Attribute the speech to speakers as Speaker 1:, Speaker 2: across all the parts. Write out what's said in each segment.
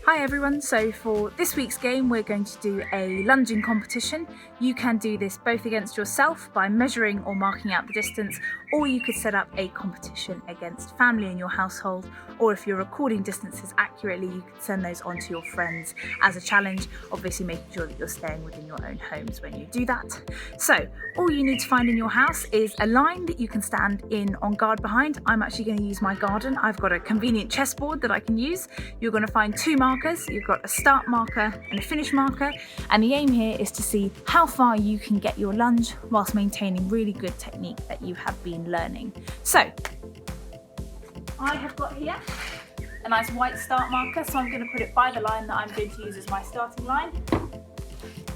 Speaker 1: Hi everyone, so for this week's game we're going to do a lunging competition. You can do this both against yourself by measuring or marking out the distance, or you could set up a competition against family in your household, or if you're recording distances accurately you could send those on to your friends as a challenge, obviously making sure that you're staying within your own homes when you do that. So all you need to find in your house is a line that you can stand in on guard behind. I'm actually going to use my garden. I've got a convenient chessboard that I can use. You're going to find two markers. You've got a start marker and a finish marker, and the aim here is to see how far you can get your lunge whilst maintaining really good technique that you have been learning. So I have got here a nice white start marker, so I'm going to put it by the line that I'm going to use as my starting line.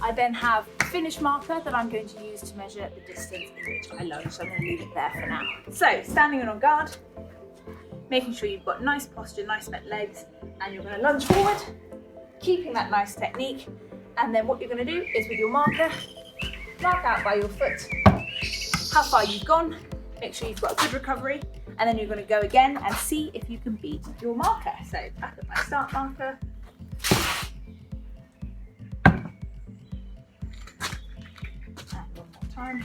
Speaker 1: I then have a finish marker that I'm going to use to measure the distance in which I lunge, so I'm going to leave it there for now. So standing on guard, making sure you've got nice posture, nice bent legs, and you're going to lunge forward, keeping that nice technique. And then what you're going to do is with your marker, mark out by your foot how far you've gone, make sure you've got a good recovery, and then you're going to go again and see if you can beat your marker. So back at my start marker. And one more time.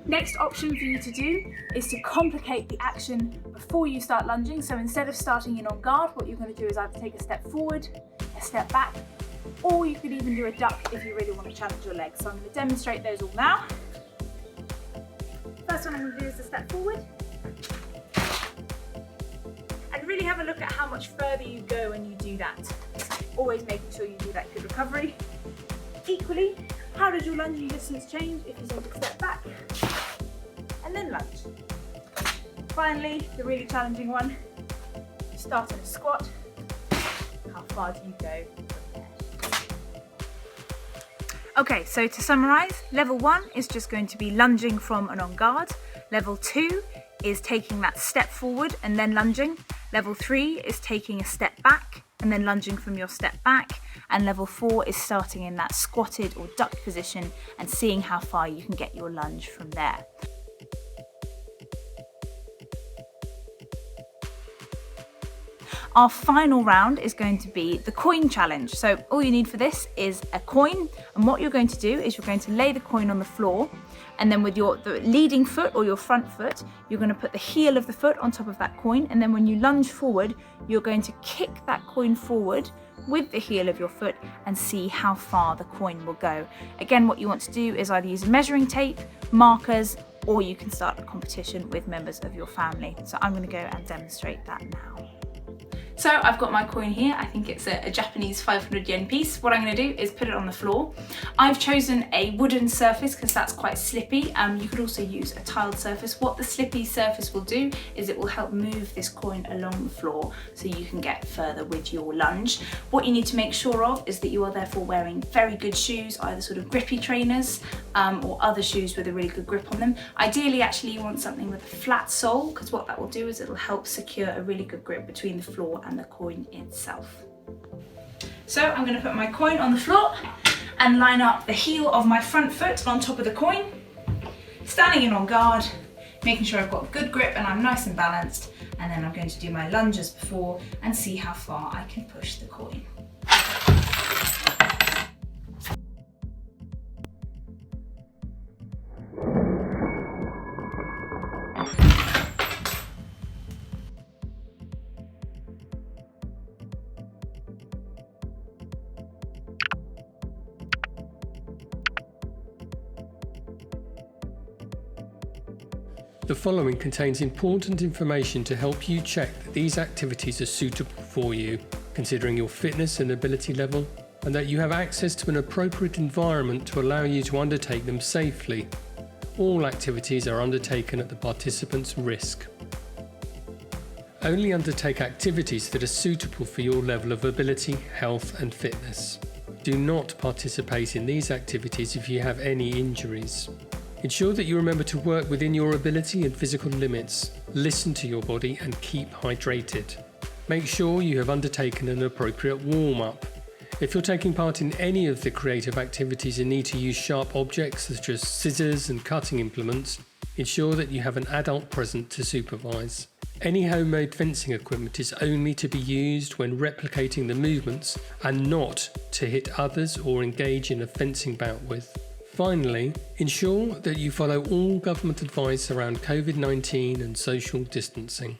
Speaker 1: Next option for you to do is to complicate the action before you start lunging. So instead of starting in on guard, what you're going to do is either take a step forward, a step back, or you could even do a duck if you really want to challenge your legs. So I'm going to demonstrate those all now. First one I'm going to do is a step forward. And really have a look at how much further you go when you do that. Always making sure you do that good recovery. Equally, how does your lunging distance change if you take a step back and then lunge? Finally, the really challenging one, you start in a squat. How far do you go from there? Okay, so to summarise, level 1 is just going to be lunging from and on guard. Level 2 is taking that step forward and then lunging. Level 3 is taking a step back and then lunging from your step back. And level 4 is starting in that squatted or duck position and seeing how far you can get your lunge from there. Our final round is going to be the coin challenge. So all you need for this is a coin, and what you're going to do is you're going to lay the coin on the floor, and then with the leading foot or your front foot, you're going to put the heel of the foot on top of that coin, and then when you lunge forward, you're going to kick that coin forward with the heel of your foot and see how far the coin will go. Again, what you want to do is either use a measuring tape, markers, or you can start a competition with members of your family. So I'm going to go and demonstrate that now. So I've got my coin here. I think it's a Japanese 500 yen piece. What I'm going to do is put it on the floor. I've chosen a wooden surface because that's quite slippy. You could also use a tiled surface. What the slippy surface will do is it will help move this coin along the floor so you can get further with your lunge. What you need to make sure of is that you are therefore wearing very good shoes, either sort of grippy trainers or other shoes with a really good grip on them. Ideally, actually, you want something with a flat sole, because what that will do is it'll help secure a really good grip between the floor and the coin itself. So I'm going to put my coin on the floor and line up the heel of my front foot on top of the coin, standing in on guard, making sure I've got good grip and I'm nice and balanced, and then I'm going to do my lunge as before and see how far I can push the coin.
Speaker 2: The following contains important information to help you check that these activities are suitable for you, considering your fitness and ability level, and that you have access to an appropriate environment to allow you to undertake them safely. All activities are undertaken at the participant's risk. Only undertake activities that are suitable for your level of ability, health and fitness. Do not participate in these activities if you have any injuries. Ensure that you remember to work within your ability and physical limits. Listen to your body and keep hydrated. Make sure you have undertaken an appropriate warm-up. If you're taking part in any of the creative activities and need to use sharp objects such as scissors and cutting implements, Ensure that you have an adult present to supervise. Any homemade fencing equipment is only to be used when replicating the movements and not to hit others or engage in a fencing bout with. Finally, ensure that you follow all government advice around COVID-19 and social distancing.